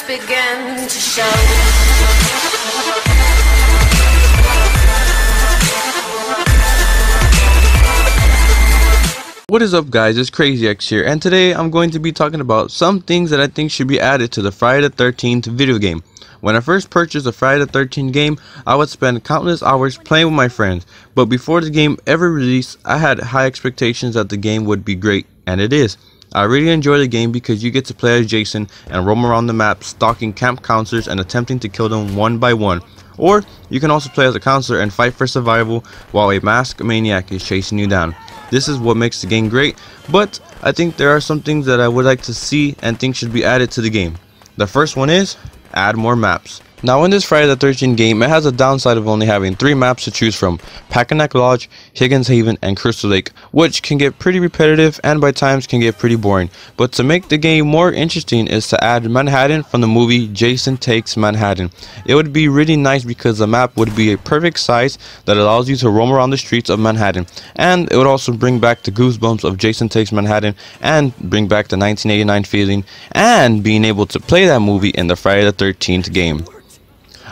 just begin to show. What is up, guys? It's Crazy X here, and today I'm going to be talking about some things that I think should be added to the Friday the 13th video game. When I first purchased the Friday the 13th game, I would spend countless hours playing with my friends, but before the game ever released, I had high expectations that the game would be great, and it is. I really enjoy the game because you get to play as Jason and roam around the map stalking camp counselors and attempting to kill them one by one. Or you can also play as a counselor and fight for survival while a masked maniac is chasing you down. This is what makes the game great, but I think there are some things that I would like to see and think should be added to the game. The first one is add more maps. Now in this Friday the 13th game, it has a downside of only having 3 maps to choose from: Packanack Lodge, Higgins Haven, and Crystal Lake, which can get pretty repetitive and by times can get pretty boring. But to make the game more interesting is to add Manhattan from the movie Jason Takes Manhattan. It would be really nice because the map would be a perfect size that allows you to roam around the streets of Manhattan, and it would also bring back the goosebumps of Jason Takes Manhattan and bring back the 1989 feeling and being able to play that movie in the Friday the 13th game.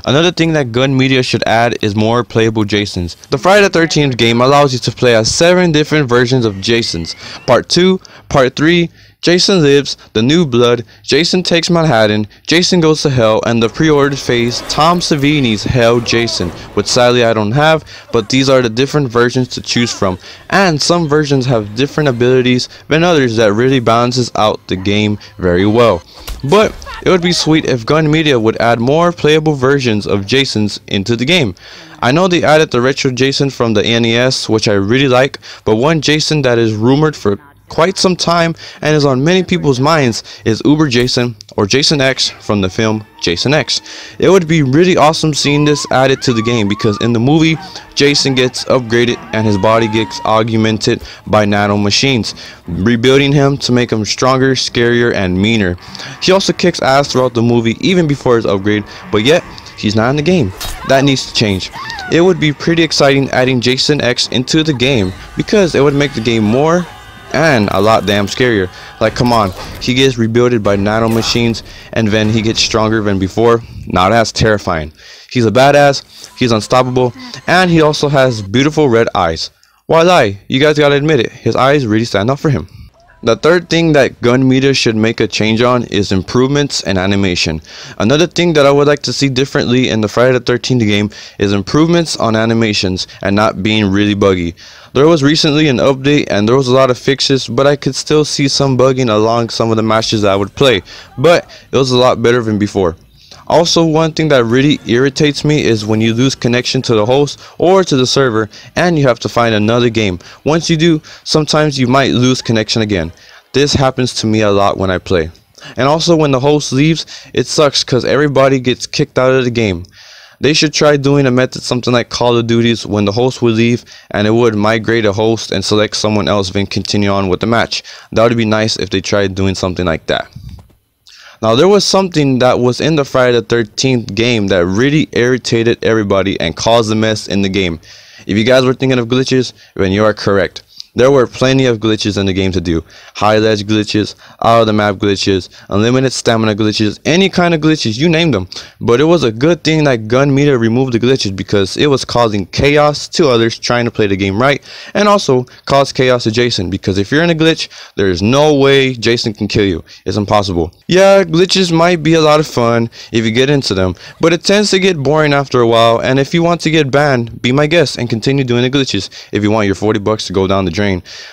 Another thing that Gun Media should add is more playable Jasons. The Friday the 13th game allows you to play as 7 different versions of Jasons: Part 2, Part 3, Jason Lives, The New Blood, Jason Takes Manhattan, Jason Goes to Hell, and the pre-ordered phase Tom Savini's Hell Jason, which sadly I don't have, but these are the different versions to choose from, and some versions have different abilities than others that really balances out the game very well. But it would be sweet if Gun Media would add more playable versions of Jasons into the game. I know they added the retro Jason from the NES, which I really like, but one Jason that is rumored for quite some time and is on many people's minds is Uber Jason, or Jason X from the film Jason X. It would be really awesome seeing this added to the game because in the movie, Jason gets upgraded and his body gets augmented by nano machines, rebuilding him to make him stronger, scarier, and meaner. He also kicks ass throughout the movie even before his upgrade, but yet he's not in the game. That needs to change. It would be pretty exciting adding Jason X into the game because it would make the game more and a lot damn scarier. Like, come on, he gets rebuilded by nano machines and then he gets stronger than before. Now that's terrifying. He's a badass, he's unstoppable, and he also has beautiful red eyes. Why lie? You guys gotta admit it, his eyes really stand out for him. The third thing that Gun Media should make a change on is improvements in animation. Another thing that I would like to see differently in the Friday the 13th game is improvements on animations and not being really buggy. There was recently an update and there was a lot of fixes, but I could still see some bugging along some of the matches that I would play, but it was a lot better than before. Also, one thing that really irritates me is when you lose connection to the host or to the server and you have to find another game. Once you do, sometimes you might lose connection again. This happens to me a lot when I play. And also when the host leaves, it sucks because everybody gets kicked out of the game. They should try doing a method something like Call of Duty's when the host would leave and it would migrate a host and select someone else then continue on with the match. That would be nice if they tried doing something like that. Now there was something that was in the Friday the 13th game that really irritated everybody and caused a mess in the game. If you guys were thinking of glitches, then you are correct. There were plenty of glitches in the game to do. High ledge glitches, out of the map glitches, unlimited stamina glitches, any kind of glitches, you name them. But it was a good thing that Gun Media removed the glitches because it was causing chaos to others trying to play the game right, and also caused chaos to Jason because if you're in a glitch, there is no way Jason can kill you. It's impossible. Yeah, glitches might be a lot of fun if you get into them, but it tends to get boring after a while, and if you want to get banned, be my guest and continue doing the glitches if you want your 40 bucks to go down the drain.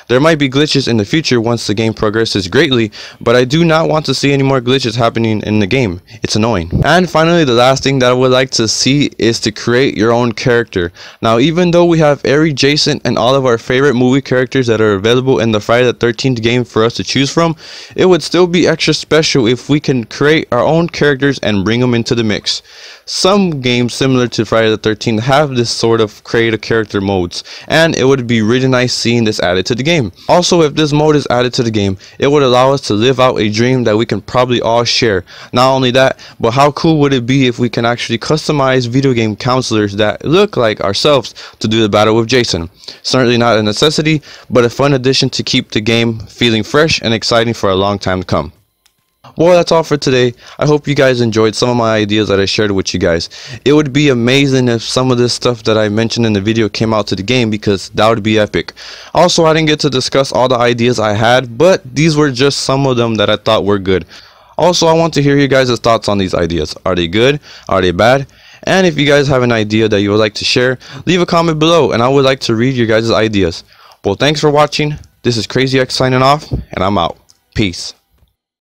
There might be glitches in the future once the game progresses greatly, but I do not want to see any more glitches happening in the game. It's annoying. And finally, the last thing that I would like to see is to create your own character. Now, even though we have every Jason and all of our favorite movie characters that are available in the Friday the 13th game for us to choose from, it would still be extra special if we can create our own characters and bring them into the mix. Some games similar to Friday the 13th have this sort of create a character modes, and it would be really nice seeing this added to the game. Also, if this mode is added to the game, it would allow us to live out a dream that we can probably all share. Not only that, but how cool would it be if we can actually customize video game counselors that look like ourselves to do the battle with Jason. Certainly not a necessity, but a fun addition to keep the game feeling fresh and exciting for a long time to come. Well, that's all for today. I hope you guys enjoyed some of my ideas that I shared with you guys. It would be amazing if some of this stuff that I mentioned in the video came out to the game, because that would be epic. Also, I didn't get to discuss all the ideas I had, but these were just some of them that I thought were good. Also, I want to hear you guys' thoughts on these ideas. Are they good? Are they bad? And if you guys have an idea that you would like to share, leave a comment below and I would like to read your guys' ideas. Well, thanks for watching. This is Crazy X signing off, and I'm out. Peace.